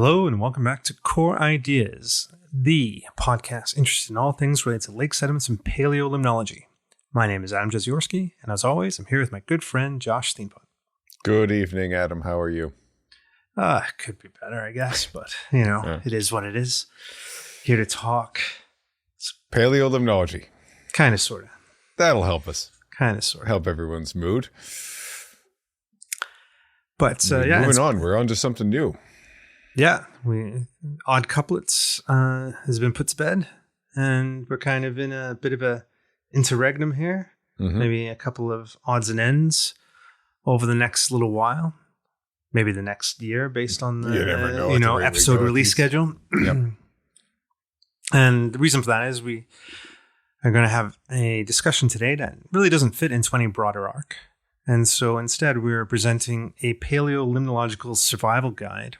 Hello and welcome back to Core Ideas, the podcast interested in all things related to lake sediments and paleolimnology. My name is Adam Jeziorsky, and as always, I'm here with my good friend Josh Steenput. Good evening, Adam. How are you? Could be better, I guess, but It is what it is. Here to talk Paleolimnology. Kind of, sort of. That'll help us. Kind of, sort of. Help everyone's mood. But moving on, we're on to something new. Yeah, Odd Couplets has been put to bed, and we're kind of in a bit of a interregnum here. Mm-hmm. Maybe a couple of odds and ends over the next little while. Maybe the next year, based on the episode release schedule. Yep. And the reason for that is we are going to have a discussion today that really doesn't fit into any broader arc. And so instead, we're presenting a paleolimnological survival guide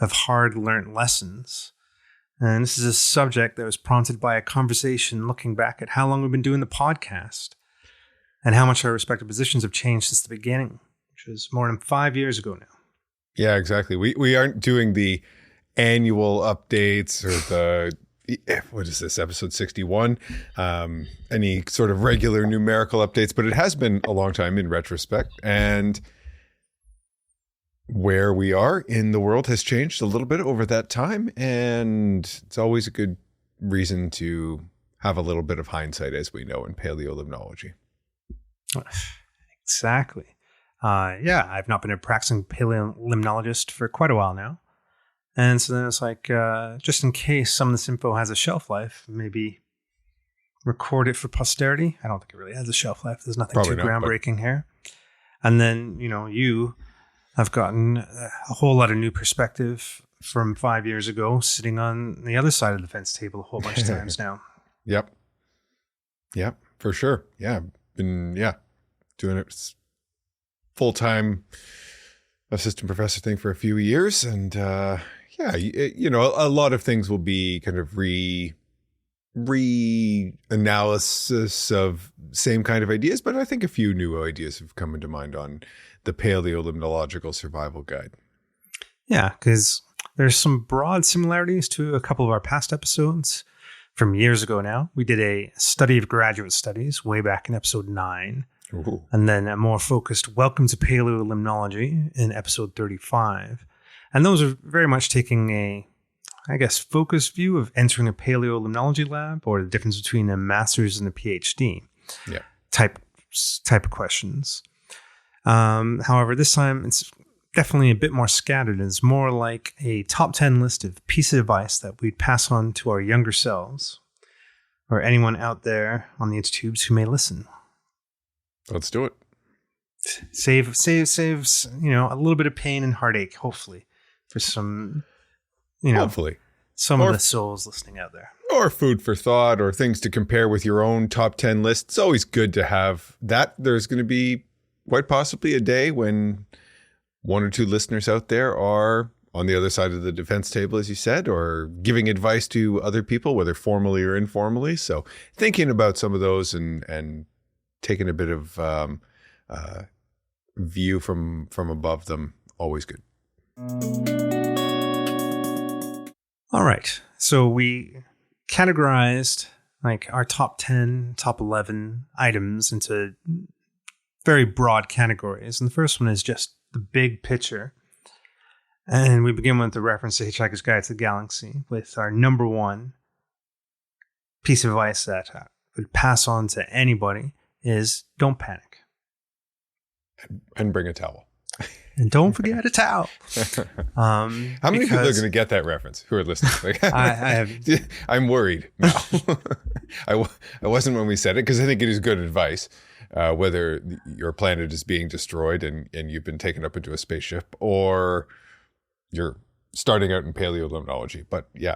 of hard-learned lessons. And this is a subject that was prompted by a conversation looking back at how long we've been doing the podcast and how much our respective positions have changed since the beginning, which was more than 5 years ago now. Yeah, exactly. We aren't doing the annual updates or the, what is this, episode 61? Any sort of regular numerical updates, but it has been a long time in retrospect. And where we are in the world has changed a little bit over that time, and it's always a good reason to have a little bit of hindsight, as we know in paleolimnology. Exactly. I've not been a practicing paleolimnologist for quite a while now, and so then it's like, just in case some of this info has a shelf life, maybe record it for posterity. I don't think it really has a shelf life. There's nothing too groundbreaking here. And then, I've gotten a whole lot of new perspective from 5 years ago, sitting on the other side of the fence table a whole bunch of times now. Yep, for sure. Yeah, been doing it full-time assistant professor thing for a few years, and a lot of things will be kind of re-analysis of same kind of ideas, but I think a few new ideas have come into mind on the Paleolimnological Survival Guide. Yeah, because there's some broad similarities to a couple of our past episodes from years ago now. We did a study of graduate studies way back in episode 9. Ooh. And then a more focused Welcome to Paleolimnology in episode 35. And those are very much taking a, focused view of entering a paleolimnology lab, or the difference between a master's and a PhD type of questions. However, this time it's definitely a bit more scattered. It's more like a top 10 list of pieces of advice that we'd pass on to our younger selves, or anyone out there on the intertubes who may listen. Let's do it. Saves, a little bit of pain and heartache, hopefully, for some, hopefully, some of the souls listening out there. Or food for thought, or things to compare with your own top 10 list. It's always good to have that. There's going to be quite possibly a day when one or two listeners out there are on the other side of the defense table, as you said, or giving advice to other people, whether formally or informally. So thinking about some of those and taking a bit of view from above them, always good. All right. So we categorized our top 10, top 11 items into very broad categories. And the first one is just the big picture. And we begin with the reference to Hitchhiker's Guide to the Galaxy with our number one piece of advice that I would pass on to anybody is don't panic. And bring a towel. And don't forget a towel. How many people are going to get that reference who are listening? I have. I'm worried now. I wasn't when we said it, because I think it is good advice. Whether your planet is being destroyed and you've been taken up into a spaceship, or you're starting out in paleolimnology. But yeah.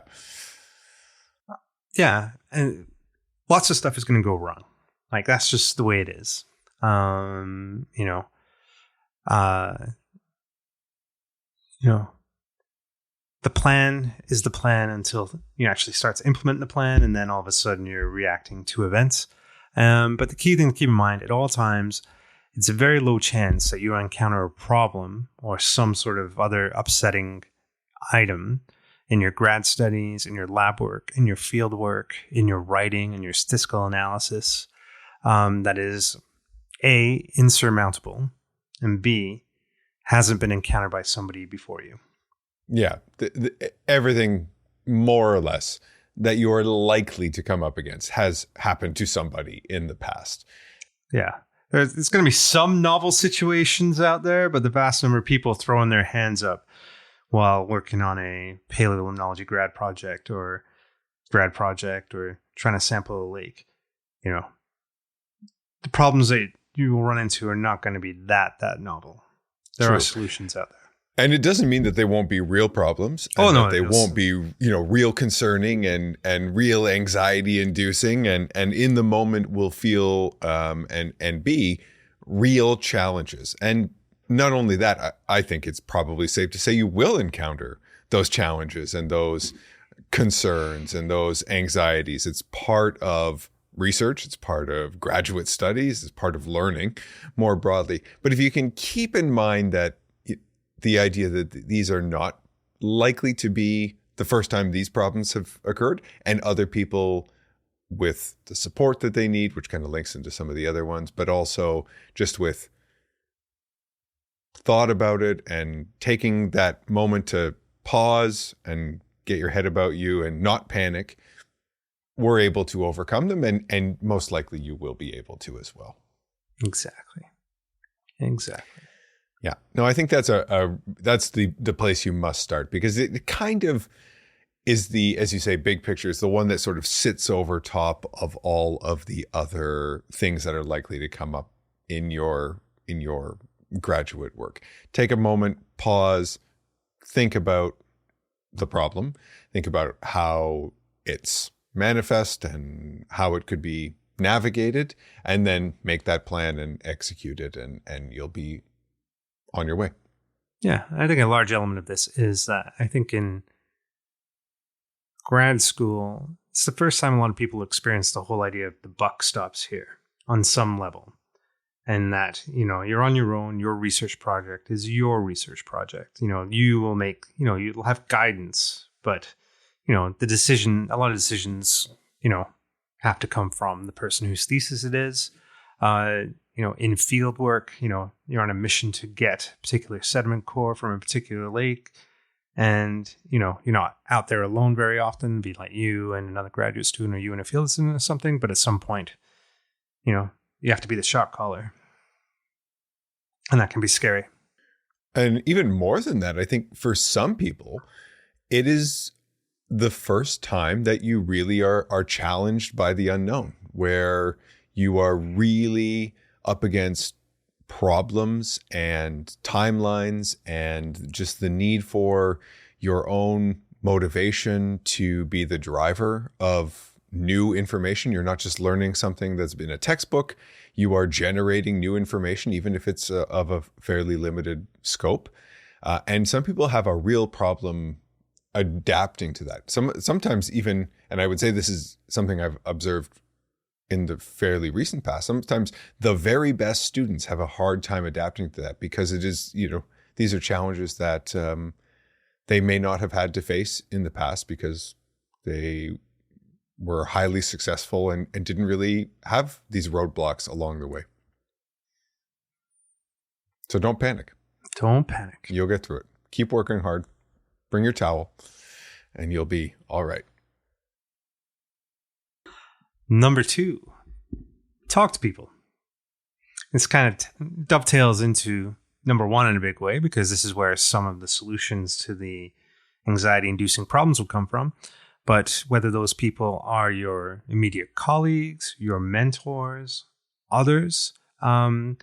Yeah. And lots of stuff is going to go wrong. That's just the way it is. The plan is the plan until you actually start to implement the plan, and then all of a sudden you're reacting to events. But the key thing to keep in mind at all times, it's a very low chance that you encounter a problem or some sort of other upsetting item in your grad studies, in your lab work, in your field work, in your writing, in your statistical analysis, that is A, insurmountable, and B, hasn't been encountered by somebody before you. Yeah. Everything more or less that you're likely to come up against has happened to somebody in the past. Yeah. There's going to be some novel situations out there, but the vast number of people throwing their hands up while working on a paleolimnology grad project or trying to sample a lake, the problems that you will run into are not going to be that novel. There True. are solutions out there. And it doesn't mean that they won't be real problems. No, they won't be, real concerning and real anxiety inducing and in the moment will feel and be real challenges. And not only that, I think it's probably safe to say you will encounter those challenges and those concerns and those anxieties. It's part of research. It's part of graduate studies. It's part of learning more broadly. But if you can keep in mind that the idea that these are not likely to be the first time these problems have occurred, and other people with the support that they need, which kind of links into some of the other ones, but also just with thought about it and taking that moment to pause and get your head about you and not panic, we're able to overcome them, and most likely you will be able to as well. Exactly. Yeah. No, I think that's that's the place you must start, because it kind of is the, as you say, big picture. It's the one that sort of sits over top of all of the other things that are likely to come up in your graduate work. Take a moment, pause, think about the problem, think about how it's manifest and how it could be navigated, and then make that plan and execute it, and you'll be on your way. Yeah, I think a large element of this is that I think in grad school, it's the first time a lot of people experience the whole idea of the buck stops here on some level. And that, you're on your own, your research project is your research project. You will make, you'll have guidance, but, a lot of decisions, have to come from the person whose thesis it is. In field work, you're on a mission to get a particular sediment core from a particular lake. And, you're not out there alone very often, be like you and another graduate student or you in a field assistant or something. But at some point, you have to be the shot caller. And that can be scary. And even more than that, I think for some people, it is the first time that you really are challenged by the unknown, where you are really up against problems and timelines and just the need for your own motivation to be the driver of new information. You're not just learning something that's been a textbook. You are generating new information, even if it's of a fairly limited scope. And some people have a real problem adapting to that. Sometimes even, and I would say this is something I've observed in the fairly recent past, sometimes the very best students have a hard time adapting to that, because it is, these are challenges that they may not have had to face in the past because they were highly successful and didn't really have these roadblocks along the way. So don't panic. Don't panic. You'll get through it. Keep working hard. Bring your towel and you'll be all right. Number 2, talk to people. This kind of dovetails into number 1 in a big way, because this is where some of the solutions to the anxiety-inducing problems will come from. But whether those people are your immediate colleagues, your mentors, others, one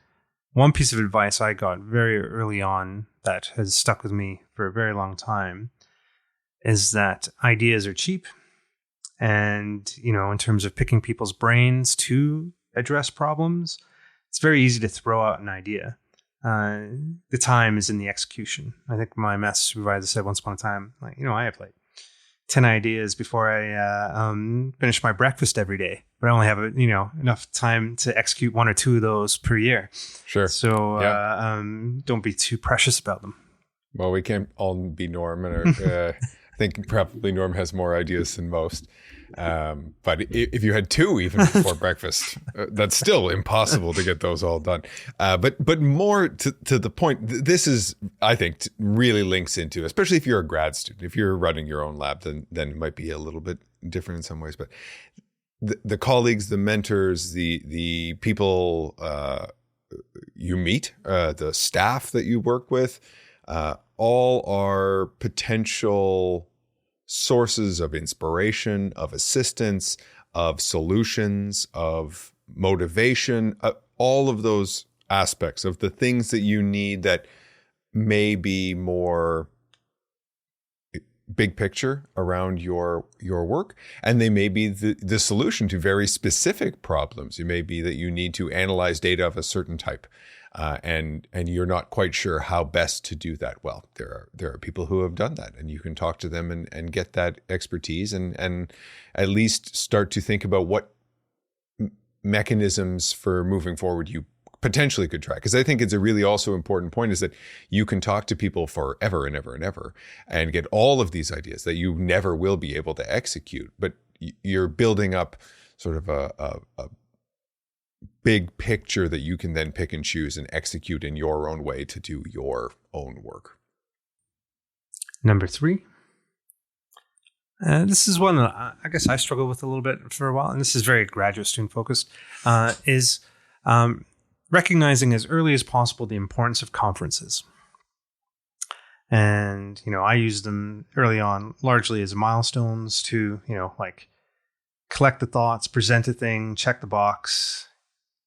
piece of advice I got very early on that has stuck with me for a very long time is that ideas are cheap. And, in terms of picking people's brains to address problems, it's very easy to throw out an idea. The time is in the execution. I think my master supervisor said once upon a time, I have 10 ideas before I finish my breakfast every day, but I only have enough time to execute 1 or 2 of those per year. Sure. So don't be too precious about them. Well, we can't all be Norm, and I think probably Norm has more ideas than most. But if you had two even before breakfast, that's still impossible to get those all done. But more to the point, this is, I think, really links into, especially if you're a grad student, if you're running your own lab, then it might be a little bit different in some ways. But the colleagues, the mentors, the people you meet, the staff that you work with, all are potential sources of inspiration, of assistance, of solutions, of motivation, all of those aspects of the things that you need that may be more big picture around your work, and they may be the solution to very specific problems. It may be that you need to analyze data of a certain type, and you're not quite sure how best to do that. Well, there are people who have done that, and you can talk to them and get that expertise, and at least start to think about what mechanisms for moving forward you potentially could try. Because I think it's a really also important point is that you can talk to people forever and ever and ever and get all of these ideas that you never will be able to execute, but you're building up sort of a big picture that you can then pick and choose and execute in your own way to do your own work. Number 3. This is one that I guess I struggled with a little bit for a while, and this is very graduate student focused, is recognizing as early as possible the importance of conferences. And, I used them early on largely as milestones to, like collect the thoughts, present a thing, check the box,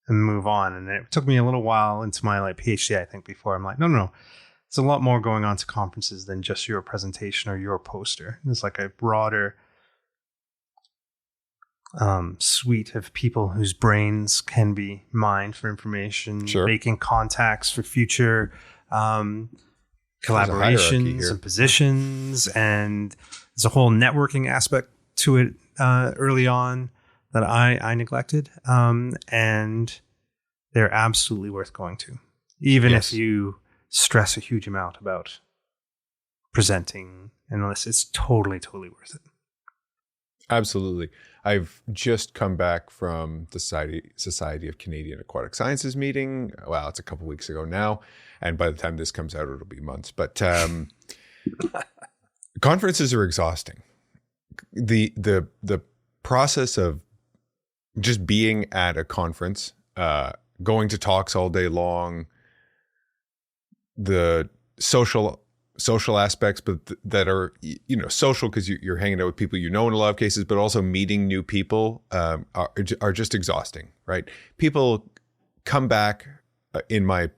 and move on. And it took me a little while into my PhD, I think, before I'm like, no. There's a lot more going on to conferences than just your presentation or your poster. There's like a broader suite of people whose brains can be mined for information, Sure. Making contacts for future collaborations and positions. And there's a whole networking aspect to it early on that I neglected. And they're absolutely worth going to, even if you stress a huge amount about presenting, unless it's totally worth it. Absolutely. I've just come back from the Society of Canadian Aquatic Sciences meeting. Well, it's a couple weeks ago now, and by the time this comes out, it'll be months. But conferences are exhausting. The process of just being at a conference, going to talks all day long, the social aspects, but that are, social because you're hanging out with people in a lot of cases, but also meeting new people are just exhausting, right? People come back, in my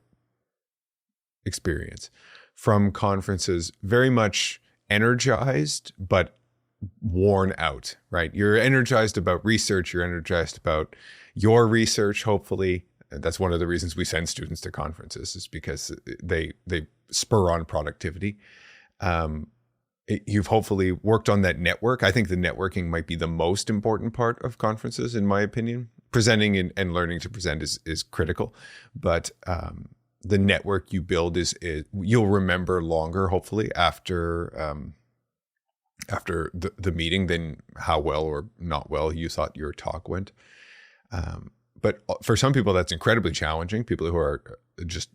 experience, from conferences very much energized, but worn out, right? You're energized about research. You're energized about your research, hopefully. That's one of the reasons we send students to conferences, is because they spur on productivity. You've hopefully worked on that network. I think the networking might be the most important part of conferences, in my opinion. Presenting and learning to present is critical, but the network you build is you'll remember longer, hopefully, after the meeting than how well or not well you thought your talk went. But for some people, that's incredibly challenging. People who are just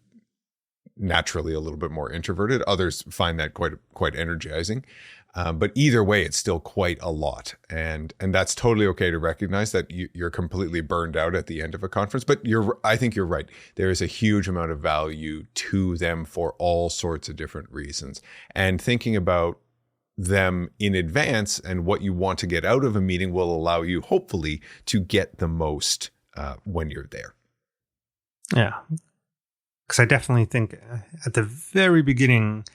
naturally a little bit more introverted. Others find that quite energizing. But either way, it's still quite a lot. And that's totally okay to recognize that you're completely burned out at the end of a conference. But I think you're right. There is a huge amount of value to them for all sorts of different reasons. And thinking about them in advance and what you want to get out of a meeting will allow you, hopefully, to get the most when you're there. Yeah. Because I definitely think at the very beginning,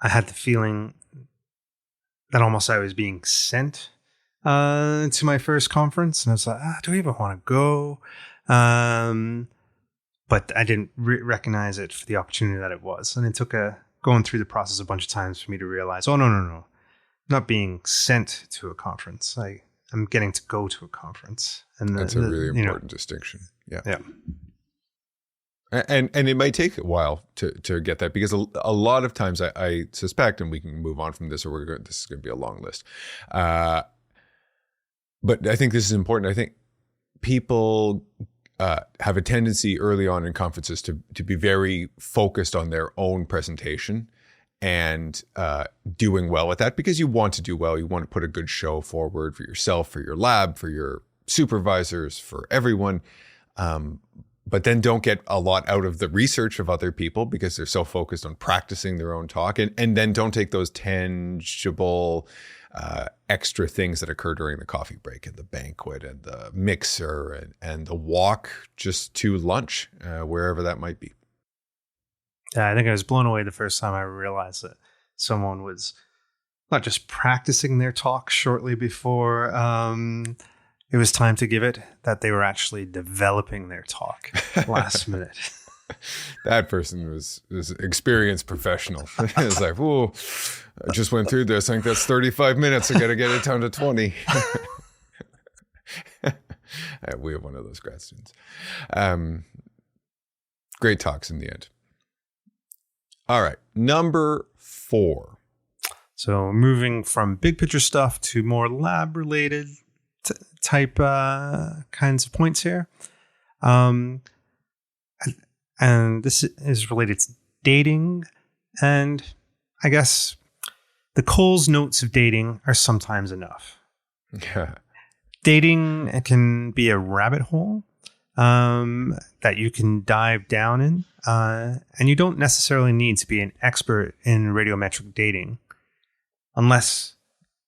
I had the feeling that almost I was being sent to my first conference. And I was like, do I even want to go? But I didn't recognize it for the opportunity that it was. And it took going through the process a bunch of times for me to realize, no. I'm not being sent to a conference. I'm getting to go to a conference. And that's a really important distinction. Yeah. And it might take a while to get that, because a lot of times I suspect, and we can move on from this, or this is going to be a long list. But I think this is important. I think people have a tendency early on in conferences to be very focused on their own presentation and doing well at that, because you want to do well. You want to put a good show forward for yourself, for your lab, for your supervisors, for everyone. But then don't get a lot out of the research of other people because they're so focused on practicing their own talk. And then don't take those tangible extra things that occur during the coffee break and the banquet and the mixer and the walk just to lunch, wherever that might be. Yeah, I think I was blown away the first time I realized that someone was not just practicing their talk shortly before it was time to give it, that they were actually developing their talk last minute. That person was experienced professional. It's like, whoa, I just went through this. I think that's 35 minutes. I got to get it down to 20. We have one of those grad students. Great talks in the end. All right. Number 4. So moving from big picture stuff to more lab related type kinds of points here. And this is related to dating. And I guess the Coles notes of dating are sometimes enough. Dating can be a rabbit hole that you can dive down in. And you don't necessarily need to be an expert in radiometric dating, unless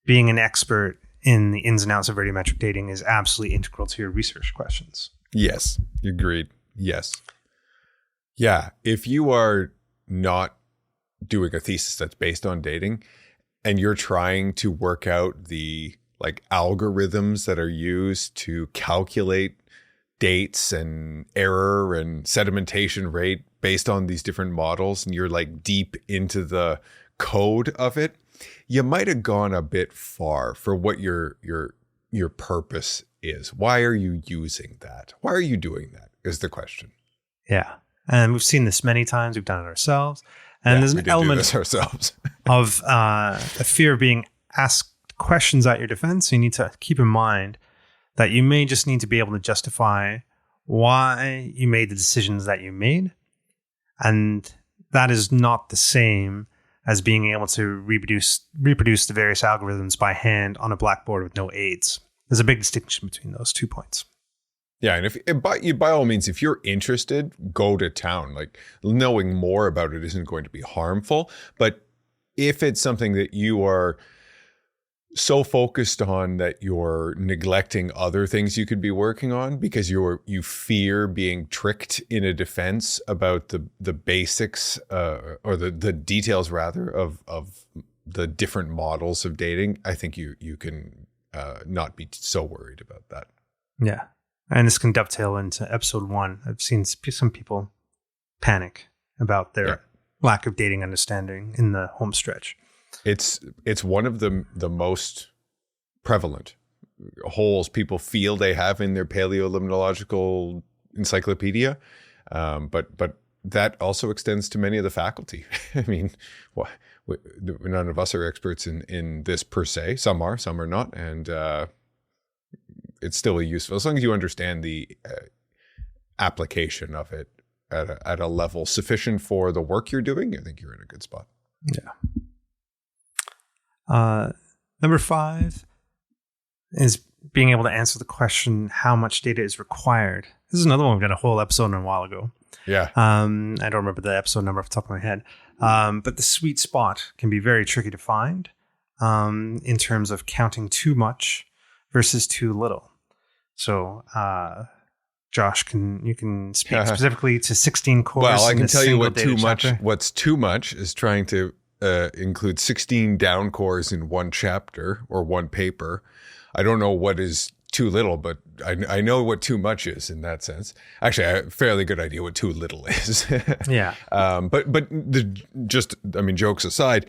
being an expert in the ins and outs of radiometric dating is absolutely integral to your research questions. Yes, agreed. Yes. Yeah, if you are not doing a thesis that's based on dating and you're trying to work out the algorithms that are used to calculate dates and error and sedimentation rate based on these different models, and you're deep into the code of it, you might have gone a bit far for what your purpose is. Why are you using that? Why are you doing that is the question. Yeah. And we've seen this many times. We've done it ourselves. And there's an element ourselves. of a fear of being asked questions at your defense. So you need to keep in mind that you may just need to be able to justify why you made the decisions that you made. And that is not the same as being able to reproduce the various algorithms by hand on a blackboard with no aids. There's a big distinction between those 2 points. Yeah, and by all means, if you're interested, go to town. Knowing more about it isn't going to be harmful. But if it's something that you are so focused on that you're neglecting other things you could be working on because you fear being tricked in a defense about the basics or the details rather of the different models of dating, I think you can not be so worried about that. Yeah. And this can dovetail into episode 1. I've seen some people panic about their lack of dating understanding in the home stretch. It's one of the most prevalent holes people feel they have in their paleolimnological encyclopedia, but that also extends to many of the faculty. I mean, none of us are experts in this per se. Some are not, and it's still useful as long as you understand the application of it at a level sufficient for the work you're doing. I think you're in a good spot. Yeah. Number 5 is being able to answer the question, how much data is required? This is another one we've done a whole episode on a while ago. Yeah. I don't remember the episode number off the top of my head. But the sweet spot can be very tricky to find in terms of counting too much versus too little. So, Josh, you can speak specifically to 16 cores. Well, I can tell you chapter. What's too much is trying to include 16 down cores in one chapter or one paper. I don't know what is too little, but I know what too much is in that sense. Actually, I have a fairly good idea what too little is. Yeah. But jokes aside,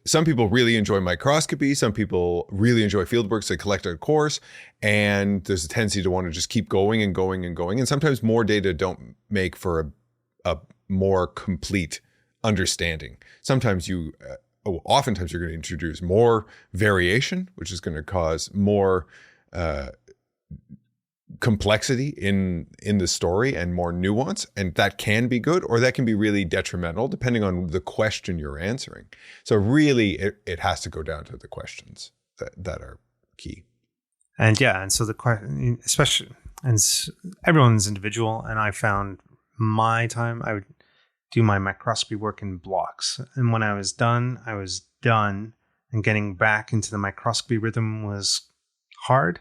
Some people really enjoy microscopy. Some people really enjoy fieldwork. So they collect a course, and there's a tendency to want to just keep going and going and going. And sometimes more data don't make for a more complete understanding. Sometimes oftentimes you're going to introduce more variation, which is going to cause more complexity in the story and more nuance, and that can be good, or that can be really detrimental depending on the question you're answering. So really it has to go down to the questions that are key. And so the question, especially, and everyone's individual, and I found my time I would do my microscopy work in blocks, and when I was done, and getting back into the microscopy rhythm was hard.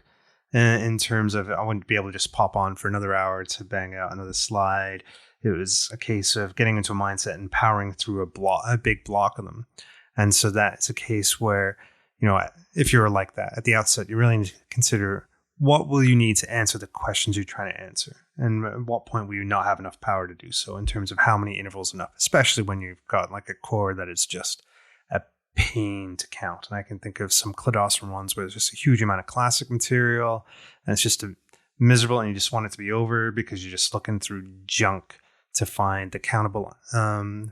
In terms of, I wouldn't be able to just pop on for another hour to bang out another slide. It was a case of getting into a mindset and powering through a big block of them. And so that's a case where, if you're like that at the outset, you really need to consider what will you need to answer the questions you're trying to answer, and at what point will you not have enough power to do so in terms of how many intervals enough, especially when you've got like a core that is just a pain to count. And I can think of some Cladostrum ones where there's just a huge amount of classic material, and it's just miserable, and you just want it to be over because you're just looking through junk to find the countable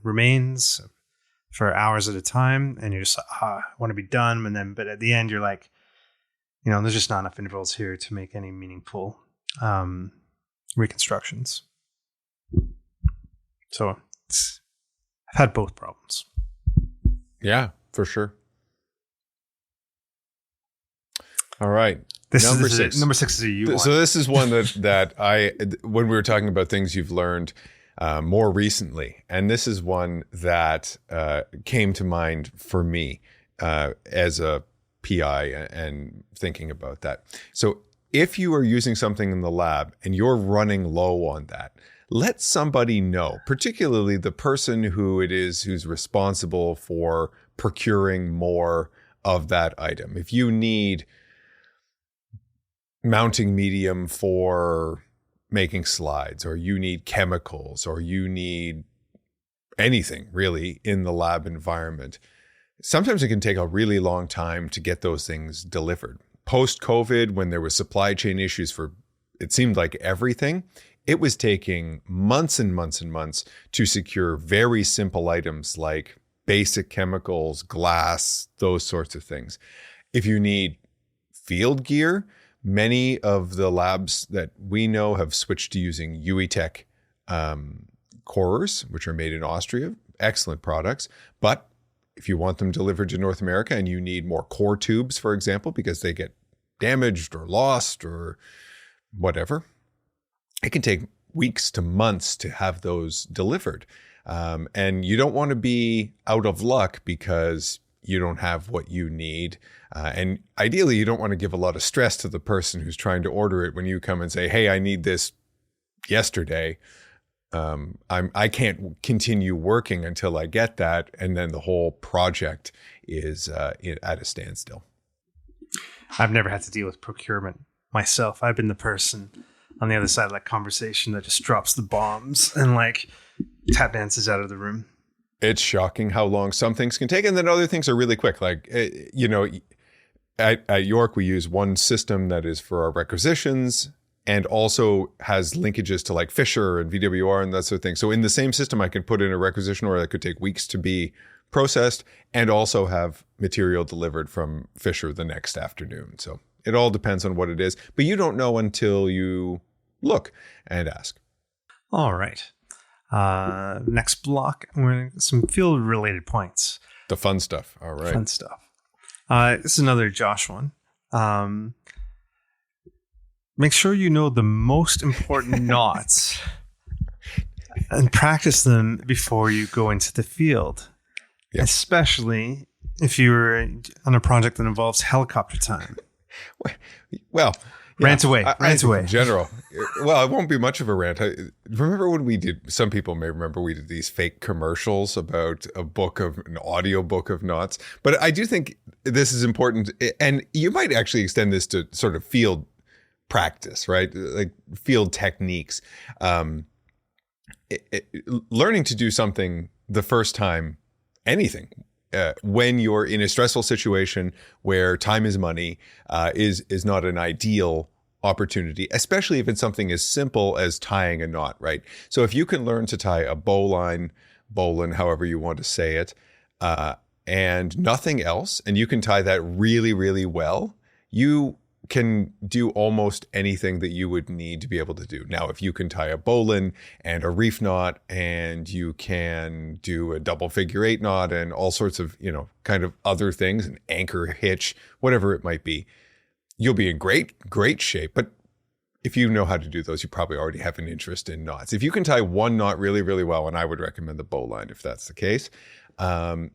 remains for hours at a time, and you're just like, I want to be done. But at the end, you're like, there's just not enough intervals here to make any meaningful reconstructions. So I've had both problems. Yeah, for sure. All right. Number 6. Number 6 is a U1. So this is one that I, when we were talking about things you've learned more recently, and this is one that came to mind for me as a PI and thinking about that. So if you are using something in the lab and you're running low on that, let somebody know, particularly the person who it is who's responsible for procuring more of that item. If you need mounting medium for making slides, or you need chemicals, or you need anything really in the lab environment, sometimes it can take a really long time to get those things delivered. Post-COVID, when there was supply chain issues for, it seemed like everything, it was taking months and months and months to secure very simple items like basic chemicals, glass, those sorts of things. If you need field gear, many of the labs that we know have switched to using UETech corers, which are made in Austria. Excellent products. But if you want them delivered to North America and you need more core tubes, for example, because they get damaged or lost or whatever, it can take weeks to months to have those delivered. And you don't want to be out of luck because you don't have what you need. And ideally, you don't want to give a lot of stress to the person who's trying to order it when you come and say, hey, I need this yesterday. I can't continue working until I get that. And then the whole project is at a standstill. I've never had to deal with procurement myself. I've been the person on the other side of that conversation that just drops the bombs and tap dances out of the room. It's shocking how long some things can take. And then other things are really quick. At York, we use one system that is for our requisitions and also has linkages to Fisher and VWR and that sort of thing. So in the same system, I can put in a requisition order that could take weeks to be processed and also have material delivered from Fisher the next afternoon. So it all depends on what it is, but you don't know until you look and ask. All right. Next block, some field related points. The fun stuff. All right. Fun stuff. This is another Josh one. Make sure you know the most important knots and practice them before you go into the field. Yep. Especially if you're on a project that involves helicopter time. Well, rant away. In general, well, it won't be much of a rant. Remember when we did, some people may remember we did these fake commercials about an audio book of knots. But I do think this is important. And you might actually extend this to sort of field practice, right? Like field techniques. Learning to do something the first time, anything, when you're in a stressful situation where time is money, is not an ideal opportunity, especially if it's something as simple as tying a knot, right? So if you can learn to tie a bowline, however you want to say it, and nothing else, and you can tie that really, really well, you can do almost anything that you would need to be able to do. Now, if you can tie a bowline and a reef knot, and you can do a double figure 8 knot and all sorts of, kind of other things, an anchor hitch, whatever it might be, you'll be in great shape. But if you know how to do those, you probably already have an interest in knots. If you can tie one knot really, really well, and I would recommend the bowline if that's the case,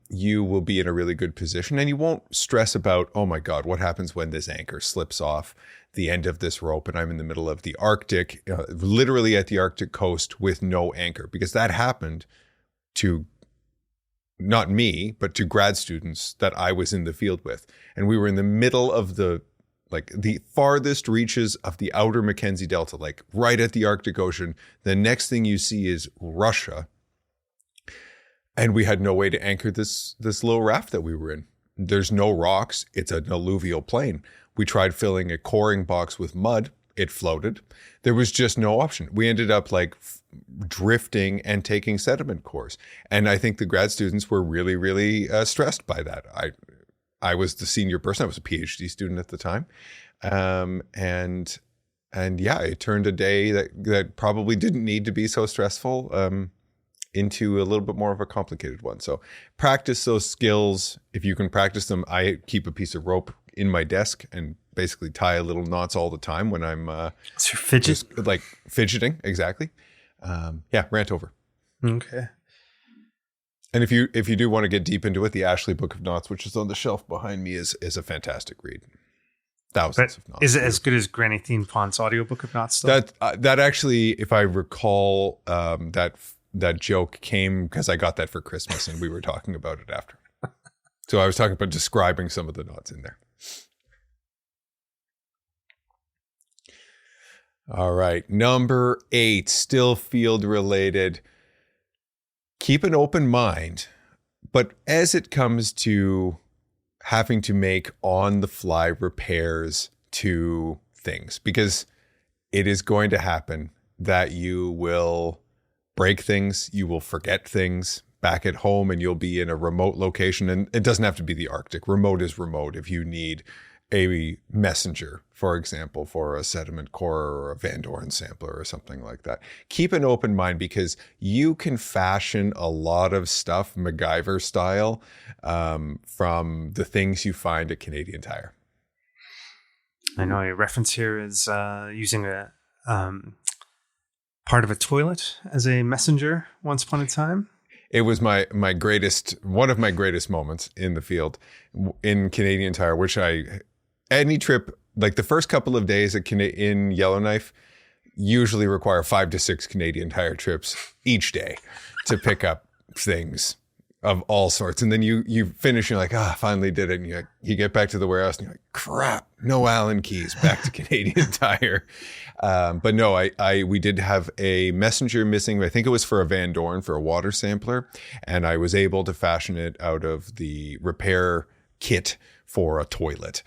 you will be in a really good position, and you won't stress about, oh my God, what happens when this anchor slips off the end of this rope and I'm in the middle of the Arctic, literally at the Arctic coast with no anchor, because that happened to not me, but to grad students that I was in the field with. And we were in the middle of the farthest reaches of the outer Mackenzie Delta, like right at the Arctic Ocean. The next thing you see is Russia. And we had no way to anchor this little raft that we were in. There's no rocks. It's an alluvial plain. We tried filling a coring box with mud. It floated. There was just no option. We ended up drifting and taking sediment cores. And I think the grad students were really, really stressed by that. I was the senior person. I was a PhD student at the time. And yeah, it turned a day that probably didn't need to be so stressful into a little bit more of a complicated one. So practice those skills. If you can practice them, I keep a piece of rope in my desk and basically tie little knots all the time when I'm so fidget? Fidgeting. Exactly. Rant over. Okay. And if you do want to get deep into it, the Ashley Book of Knots, which is on the shelf behind me, is a fantastic read. Thousands of knots. Is it as good as Granny Theme Font's audiobook of knots still? That actually, if I recall, that joke came because I got that for Christmas and we were talking about it after. So I was talking about describing some of the knots in there. All right. Number 8, still field related. Keep an open mind, but as it comes to having to make on the fly repairs to things, because it is going to happen that you will break things, you will forget things back at home, and you'll be in a remote location. And it doesn't have to be the Arctic. Remote is remote. If you need a messenger, for example, for a sediment core or a Van Doren sampler or something like that, keep an open mind, because you can fashion a lot of stuff MacGyver style from the things you find at Canadian Tire. I know a reference here is using a part of a toilet as a messenger once upon a time. It was one of my greatest moments in the field in Canadian Tire, which any trip, like the first couple of days in Yellowknife, usually require 5 to 6 Canadian Tire trips each day to pick up things of all sorts. And then you finish, you're like, finally did it. And you get back to the warehouse and you're like, crap, no Allen keys, back to Canadian Tire. But no, we did have a messenger missing. I think it was for a Van Doren, for a water sampler. And I was able to fashion it out of the repair kit for a toilet.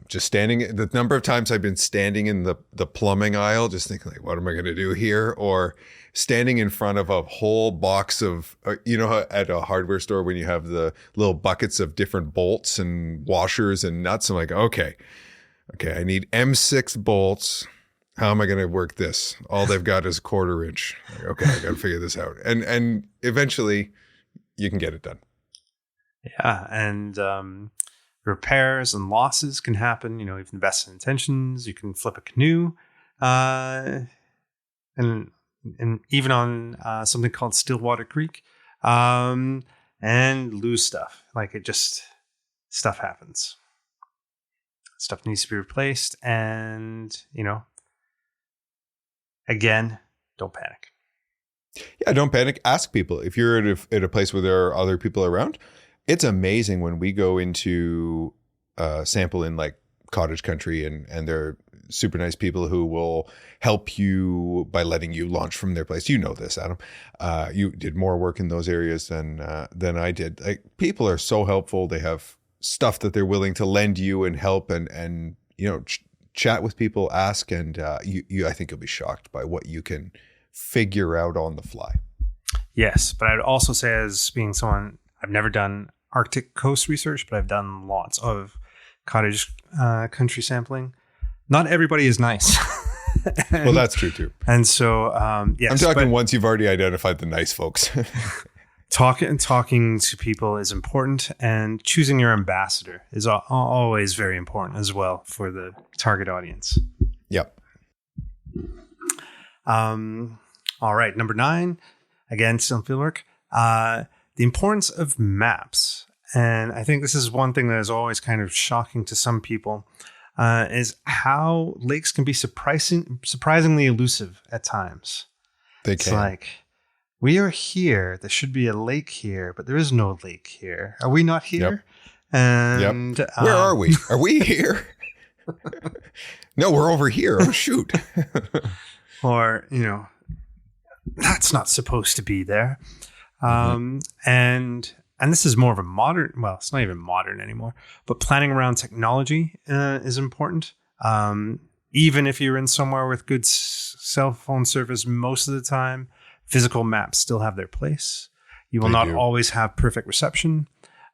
Just the number of times I've been standing in the plumbing aisle, just thinking like, what am I going to do here? Or standing in front of a whole box of, at a hardware store when you have the little buckets of different bolts and washers and nuts. I'm like, okay, I need M6 bolts. How am I going to work this? All they've got is a 1/4 inch. Like, okay, I got to figure this out. And eventually you can get it done. Yeah. And, repairs and losses can happen, even the best intentions. You can flip a canoe, and even on something called Stillwater Creek, and lose stuff. Stuff happens. Stuff needs to be replaced, and again, don't panic. Yeah, don't panic. Ask people. If you're at a place where there are other people around, it's amazing when we go into sample in like cottage country and super nice people who will help you by letting you launch from their place. You know this, Adam. You did more work in those areas than I did. Like, people are so helpful. They have stuff that they're willing to lend you and help and chat with people, ask, and I think you'll be shocked by what you can figure out on the fly. Yes, but I'd also say, as being someone, I've never done Arctic coast research, but I've done lots of cottage country sampling. Not everybody is nice. Well, that's true too. And so, yes. I'm talking once you've already identified the nice folks. Talking to people is important, and choosing your ambassador is always very important as well for the target audience. Yep. All right, number 9, again, still in fieldwork. The importance of maps. And I think this is one thing that is always kind of shocking to some people, is how lakes can be surprisingly elusive at times. They It's can. like, we are here. There should be a lake here, but there is no lake here. Are we not here? And Where are we? Are we here? No, we're over here. Oh, shoot. Or, that's not supposed to be there. And this is more of a modern, well, it's not even modern anymore, but planning around technology is important. Even if you're in somewhere with good cell phone service most of the time, physical maps still have their place. You will not always have perfect reception.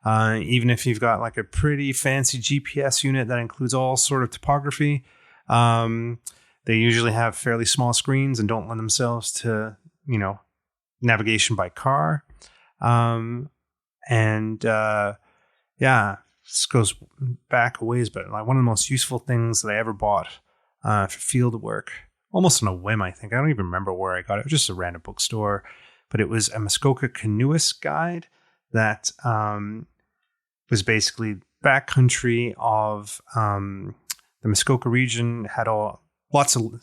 Even if you've got like a pretty fancy GPS unit that includes all sort of topography, they usually have fairly small screens and don't lend themselves to, navigation by car. This goes back a ways, but like one of the most useful things that I ever bought for field work, almost on a whim, I think. I don't even remember where I got it. It was just a random bookstore, but it was a Muskoka canoeist guide that was basically backcountry of the Muskoka region, had lots of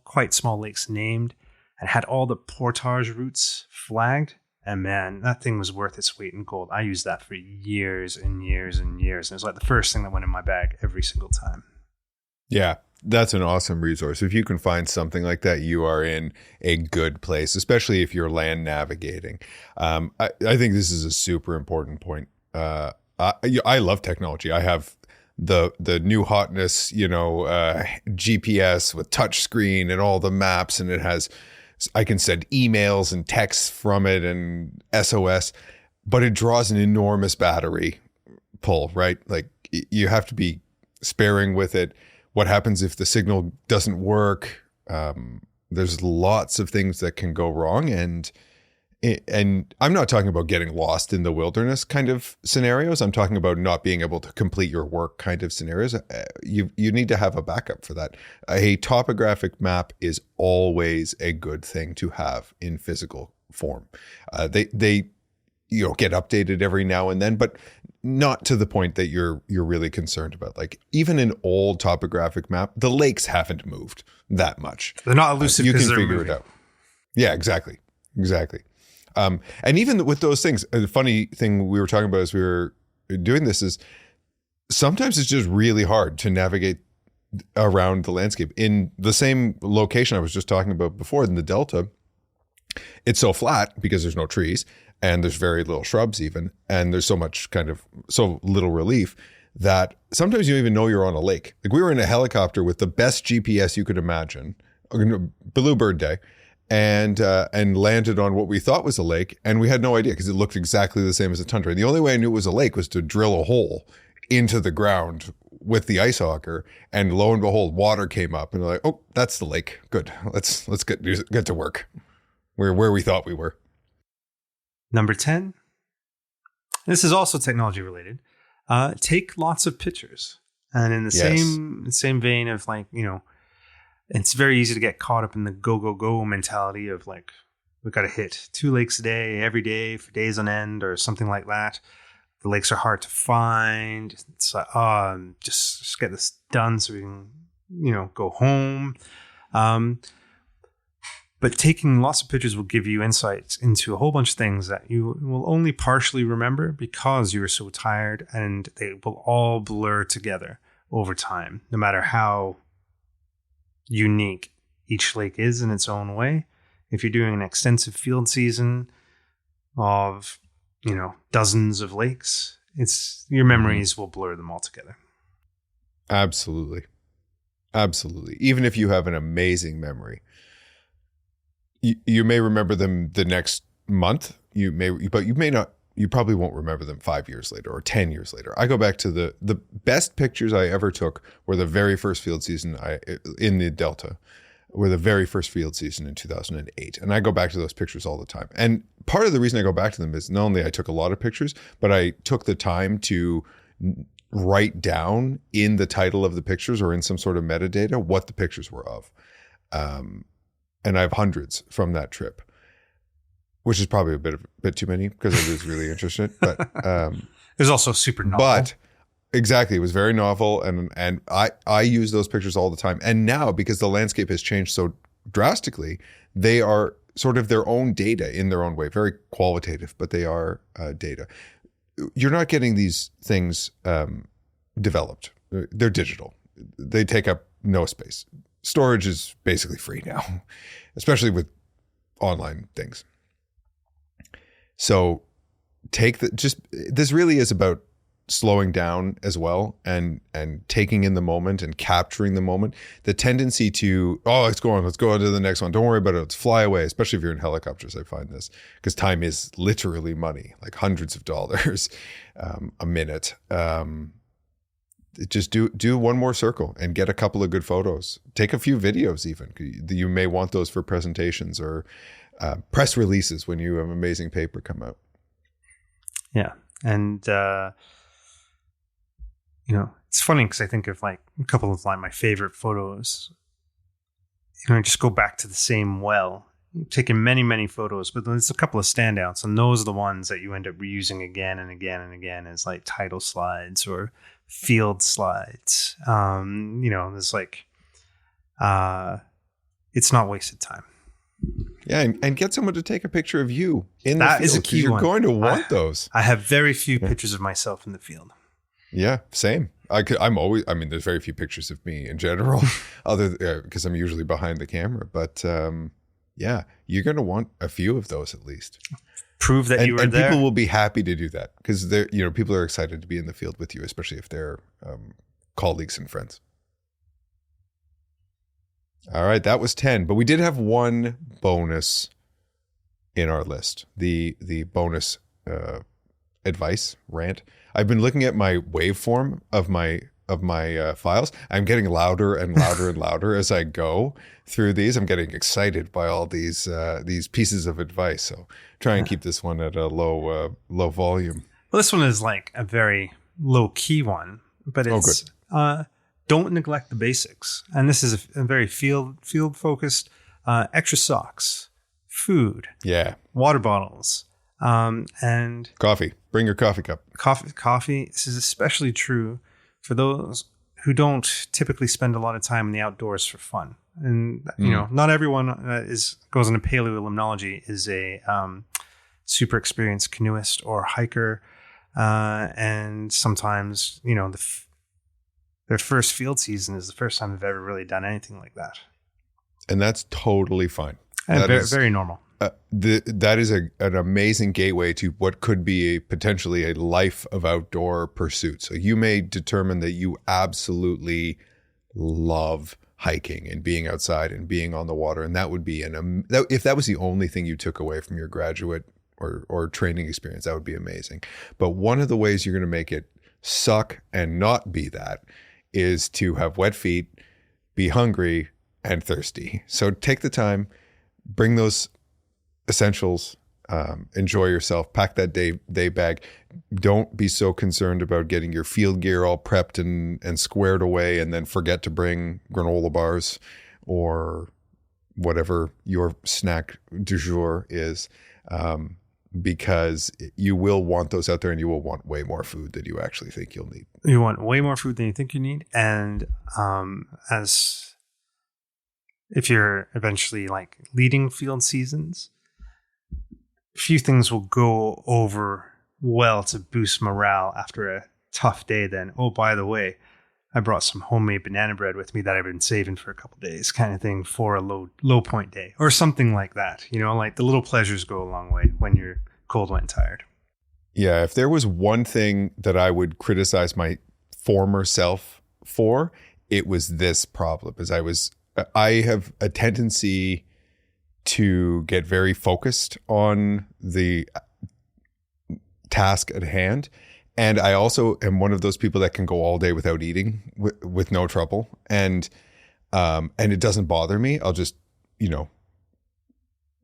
quite small lakes named, and had all the portage routes flagged. And man, that thing was worth its weight in gold. I used that for years and years and years. And it was like the first thing that went in my bag every single time. Yeah, that's an awesome resource. If you can find something like that, you are in a good place, especially if you're land navigating. I think this is a super important point. I love technology. I have the new hotness, GPS with touch screen and all the maps, and I can send emails and texts from it and SOS, but it draws an enormous battery pull, right? Like, you have to be sparing with it. What happens if the signal doesn't work? There's lots of things that can go wrong. And I'm not talking about getting lost in the wilderness kind of scenarios. I'm talking about not being able to complete your work kind of scenarios. You need to have a backup for that. A topographic map is always a good thing to have in physical form. They get updated every now and then, but not to the point that you're really concerned about. Like, even an old topographic map, the lakes haven't moved that much. They're not elusive. You can they're figure moving. it out. Yeah, exactly. And even with those things, the funny thing we were talking about as we were doing this is sometimes it's just really hard to navigate around the landscape. In the same location I was just talking about before, in the Delta, it's so flat because there's no trees and there's very little shrubs even, and there's so little relief that sometimes you don't even know you're on a lake. Like, we were in a helicopter with the best GPS you could imagine, Bluebird Day, and landed on what we thought was a lake, and we had no idea because it looked exactly the same as a tundra. And the only way I knew it was a lake was to drill a hole into the ground with the ice auger, and lo and behold, water came up, and we're like, oh, that's the lake. Good, let's get to work. We're where we thought we were. Number 10. This is also technology related. Take lots of pictures, and in the same vein of, like, it's very easy to get caught up in the go mentality of, like, we've got to hit 2 lakes a day, every day for days on end, or something like that. The lakes are hard to find. It's like, just get this done so we can, go home. But taking lots of pictures will give you insights into a whole bunch of things that you will only partially remember because you are so tired, and they will all blur together over time, no matter how unique each lake is in its own way. If you're doing an extensive field season of, dozens of lakes, your memories will blur them all together. Absolutely. Absolutely. Even if you have an amazing memory, you may remember them the next month. But you may not. You probably won't remember them 5 years later or 10 years later. I go back to the best pictures I ever took were the very first field season in the Delta, were the very first field season in 2008. And I go back to those pictures all the time. And part of the reason I go back to them is not only I took a lot of pictures, but I took the time to write down in the title of the pictures or in some sort of metadata what the pictures were of. And I have hundreds from that trip, which is probably a bit too many because I was really interested. But it was also super novel. But exactly, it was very novel, and I use those pictures all the time. And now, because the landscape has changed so drastically, they are sort of their own data in their own way, very qualitative, but they are data. You're not getting these things developed. They're digital. They take up no space. Storage is basically free now, especially with online things. So this really is about slowing down as well and taking in the moment and capturing the moment. The tendency to, let's go on to the next one. Don't worry about it. Let's fly away, especially if you're in helicopters. I find this because time is literally money, like hundreds of dollars a minute. Just do one more circle and get a couple of good photos. Take a few videos even. You may want those for presentations or press releases when you have amazing paper come out. Yeah. And, it's funny because I think of like a couple of my favorite photos. Just go back to the same well. You've taken many, many photos, but there's a couple of standouts. And those are the ones that you end up reusing again and again and again as like title slides or field slides. There's like, it's not wasted time. Yeah, and get someone to take a picture of you in that the field. Is a key you're one. Going to want those. I have very few pictures of myself in the field. Yeah, same. There's very few pictures of me in general, because I'm usually behind the camera. But you're going to want a few of those at least. Prove that you were there. And people will be happy to do that because people are excited to be in the field with you, especially if they're colleagues and friends. All right, that was 10, but we did have one bonus in our list. The bonus advice rant. I've been looking at my waveform of my files. I'm getting louder and louder and louder as I go through these. I'm getting excited by all these pieces of advice. So try and keep this one at a low volume. Well, this one is like a very low key one, but it's don't neglect the basics. And this is a very field focused. Extra socks, food, water bottles, and coffee. Bring your coffee cup. Coffee. This is especially true for those who don't typically spend a lot of time in the outdoors for fun. And not everyone goes into paleolimnology is a super experienced canoeist or hiker, and sometimes their first field season is the first time they've ever really done anything like that. And that's totally fine. And very normal. That is an amazing gateway to what could be potentially a life of outdoor pursuits. So you may determine that you absolutely love hiking and being outside and being on the water. And that would be if that was the only thing you took away from your graduate or training experience, that would be amazing. But one of the ways you're going to make it suck and not be that is to have wet feet, be hungry and thirsty. So take the time, bring those essentials, enjoy yourself, pack that day bag. Don't be so concerned about getting your field gear all prepped and squared away and then forget to bring granola bars or whatever your snack du jour is, because you will want those out there and you will want way more food than you actually think you'll need. You want way more food than you think you need. And if you're eventually like leading field seasons, few things will go over well to boost morale after a tough day then. Oh, by the way, I brought some homemade banana bread with me that I've been saving for a couple of days, kind of thing, for a low point day or something like that. Like the little pleasures go a long way when you're cold, wet, and tired. Yeah, if there was one thing that I would criticize my former self for, it was this problem. I have a tendency to get very focused on the task at hand. And I also am one of those people that can go all day without eating with no trouble. And it doesn't bother me. I'll just,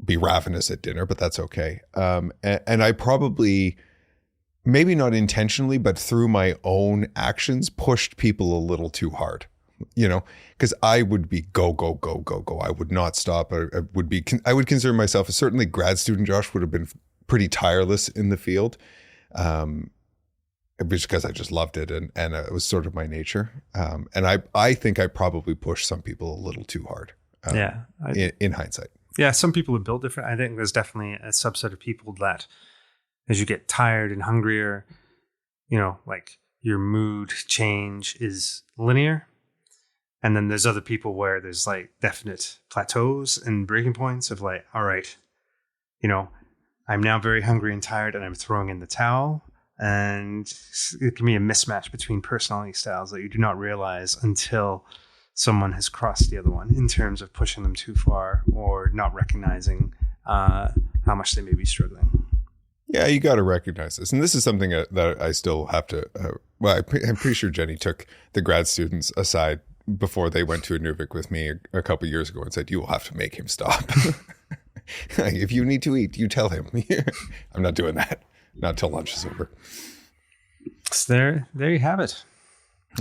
be ravenous at dinner, but that's okay. And I probably, maybe not intentionally, but through my own actions, pushed people a little too hard, because I would be go, go, go, go, go. I would not stop. I would consider myself, certainly grad student Josh would have been pretty tireless in the field. Because I just loved it and it was sort of my nature. And I think I probably pushed some people a little too hard. In hindsight. Yeah, some people are built different. I think there's definitely a subset of people that as you get tired and hungrier, like your mood change is linear. And then there's other people where there's like definite plateaus and breaking points of like, all right, I'm now very hungry and tired and I'm throwing in the towel. And it can be a mismatch between personality styles that you do not realize until someone has crossed the other one in terms of pushing them too far or not recognizing how much they may be struggling. Yeah, you got to recognize this. And this is something that I still have to, I'm pretty sure Jenny took the grad students aside before they went to Inuvik with me a couple of years ago and said, you will have to make him stop. If you need to eat, you tell him. I'm not doing that. Not till lunch is over. So there you have it.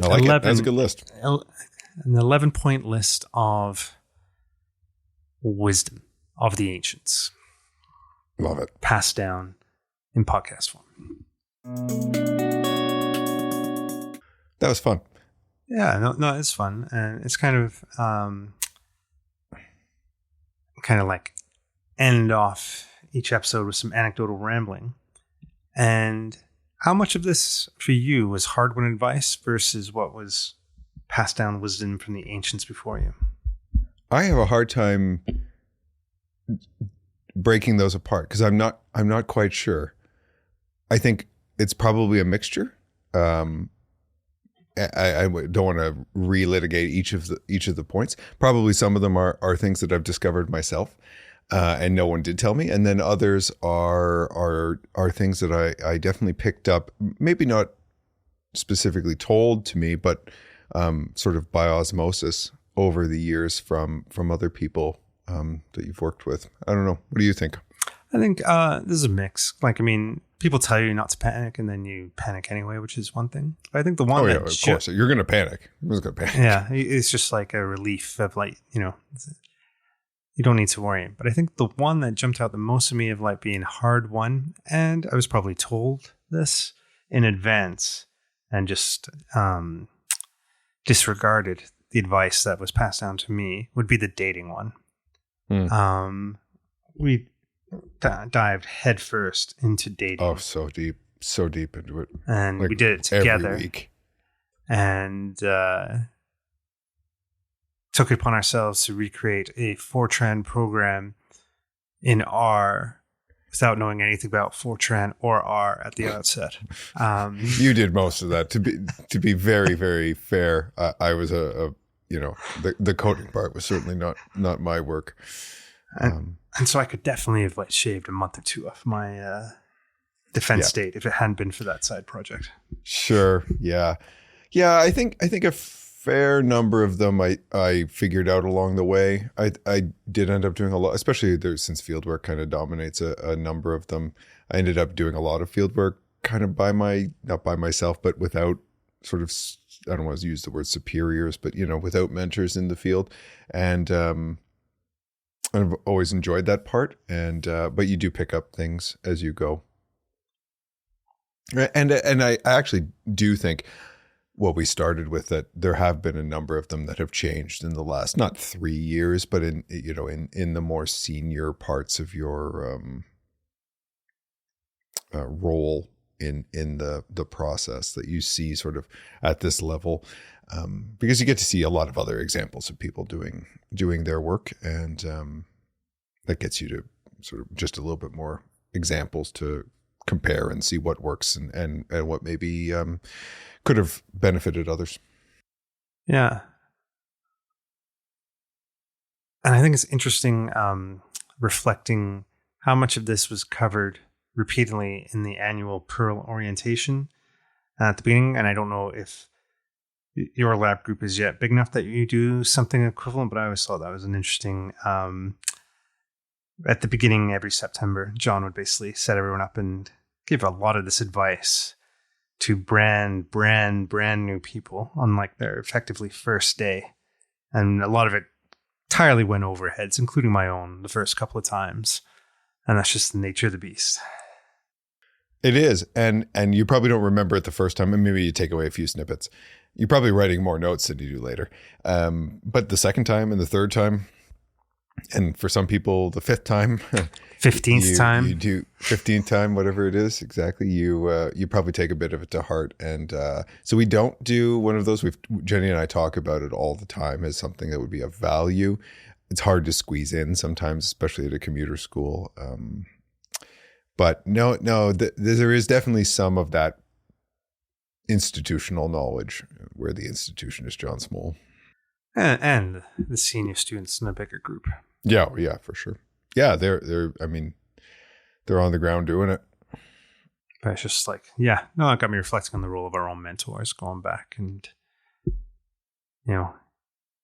I like it. That's a good list. An 11-point list of wisdom of the ancients. Love it. Passed down in podcast form. That was fun. Yeah, no, it's fun. And it's kind of like end off each episode with some anecdotal rambling. And how much of this for you was hard-won advice versus what was passed down wisdom from the ancients before you? I have a hard time breaking those apart because I'm not quite sure. I think it's probably a mixture. I don't want to relitigate each of the points. Probably some of them are things that I've discovered myself. And no one did tell me. And then others are things that I definitely picked up, maybe not specifically told to me, but sort of by osmosis over the years from other people that you've worked with. I don't know. What do you think? I think this is a mix. People tell you not to panic and then you panic anyway, which is one thing. But I think the one of course. You're going to panic. Everyone's going to panic. Yeah. It's just like a relief of you don't need to worry. But I think the one that jumped out the most to me of being hard won, and I was probably told this in advance and just disregarded the advice that was passed down to me, would be the dating one. We dived headfirst into dating. Oh, so deep into it. And we did it together. Every week. And took it upon ourselves to recreate a Fortran program in R without knowing anything about Fortran or R at the outset. You did most of that. To be very, very fair, I was the coding part was certainly not my work. And so I could definitely have shaved a month or two off my defense date if it hadn't been for that side project. Sure. Yeah. I think a fair number of them I figured out along the way. I did end up doing a lot, especially since fieldwork kind of dominates a number of them. I ended up doing a lot of fieldwork kind of not by myself, but without sort of, I don't want to use the word superiors, but without mentors in the field. And I've always enjoyed that part. And but you do pick up things as you go. And I actually do think what we started with, that there have been a number of them that have changed in the last, not 3 years, but in the more senior parts of your role in the process that you see sort of at this level, because you get to see a lot of other examples of people doing their work, and that gets you to sort of just a little bit more examples to compare and see what works and what maybe could have benefited others. Yeah. And I think it's interesting reflecting how much of this was covered repeatedly in the annual Pearl orientation at the beginning. And I don't know if your lab group is yet big enough that you do something equivalent, but I always thought that was an interesting, at the beginning every September, John would basically set everyone up and give a lot of this advice to brand new people on like their effectively first day. And a lot of it entirely went over heads, including my own, the first couple of times. And that's just the nature of the beast. It is. And you probably don't remember it the first time, and maybe you take away a few snippets. You're probably writing more notes than you do later. But the second time and the third time, and for some people, the fifth time, 15th time, you do 15th time, whatever it is, exactly. You probably take a bit of it to heart. And so we don't do one of those. Jenny and I talk about it all the time as something that would be of value. It's hard to squeeze in sometimes, especially at a commuter school. But no, there is definitely some of that institutional knowledge where the institution is John Small. And the senior students in a bigger group. Yeah, for sure. Yeah, they're on the ground doing it. But it's just like, it got me reflecting on the role of our own mentors, going back and,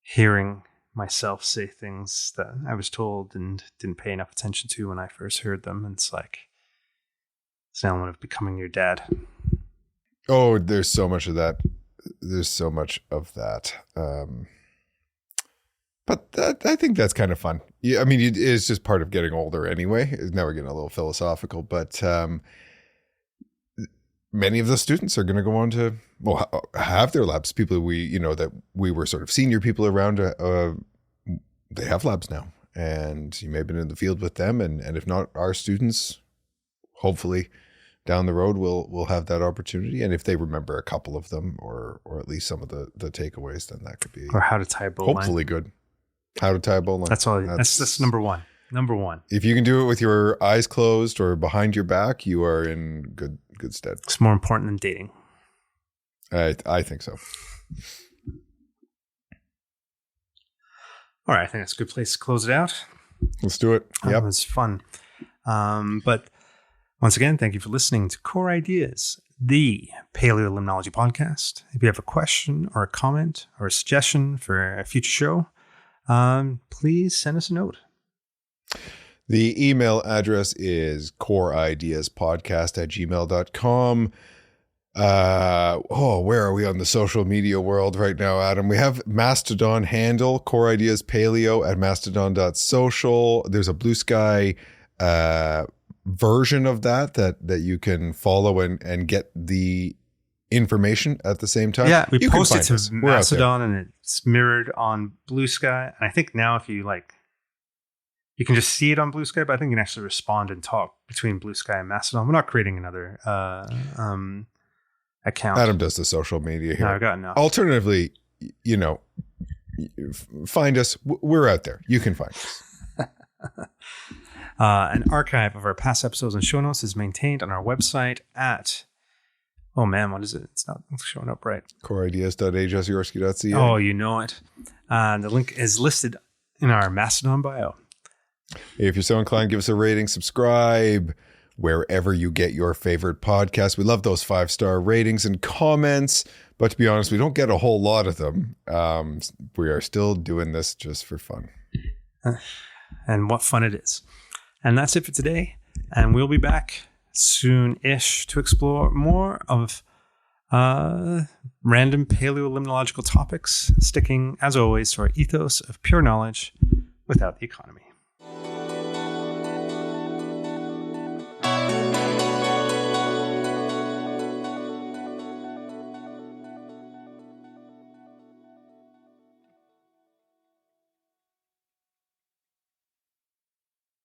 hearing myself say things that I was told and didn't pay enough attention to when I first heard them. And it's like, it's an element of becoming your dad. Oh, there's so much of that. But I think that's kind of fun. Yeah, I mean, it's just part of getting older anyway. Now we're getting a little philosophical, but many of the students are going to go on to have their labs. People that we were sort of senior people around, they have labs now, and you may have been in the field with them, and if not our students, hopefully down the road we'll have that opportunity. And if they remember a couple of them or at least some of the takeaways, then that could be, or how to tie a bow hopefully line. Good. How to tie a bow line. That's all. That's number one. Number one. If you can do it with your eyes closed or behind your back, you are in good stead. It's more important than dating. I think so. All right, I think that's a good place to close it out. Let's do it. Yep. It was fun. But once again, thank you for listening to Core Ideas, the Paleolimnology podcast. If you have a question or a comment or a suggestion for a future show, please send us a note. The email address is coreideaspodcast@gmail.com. Where are we on the social media world right now, Adam? We have Mastodon handle, Core Ideas Paleo at mastodon.social. There's a Blue Sky version of that you can follow and get the information at the same time. Yeah, we posted to Mastodon and it's mirrored on Blue Sky. And I think now if you you can just see it on Blue Sky, but I think you can actually respond and talk between Blue Sky and Mastodon. We're not creating another account. Adam does the social media here. No, I've got enough. Alternatively, find us. We're out there. You can find us. An archive of our past episodes and show notes is maintained on our website at, what is it? It's not showing up right. coreideas.ajaziorsky.ca. Oh, you know it. The link is listed in our Mastodon bio. If you're so inclined, give us a rating, subscribe wherever you get your favorite podcast. We love those 5-star ratings and comments, but to be honest, we don't get a whole lot of them. We are still doing this just for fun. And what fun it is. And that's it for today. And we'll be back soon-ish to explore more of random paleolimnological topics, sticking, as always, to our ethos of pure knowledge without the economy.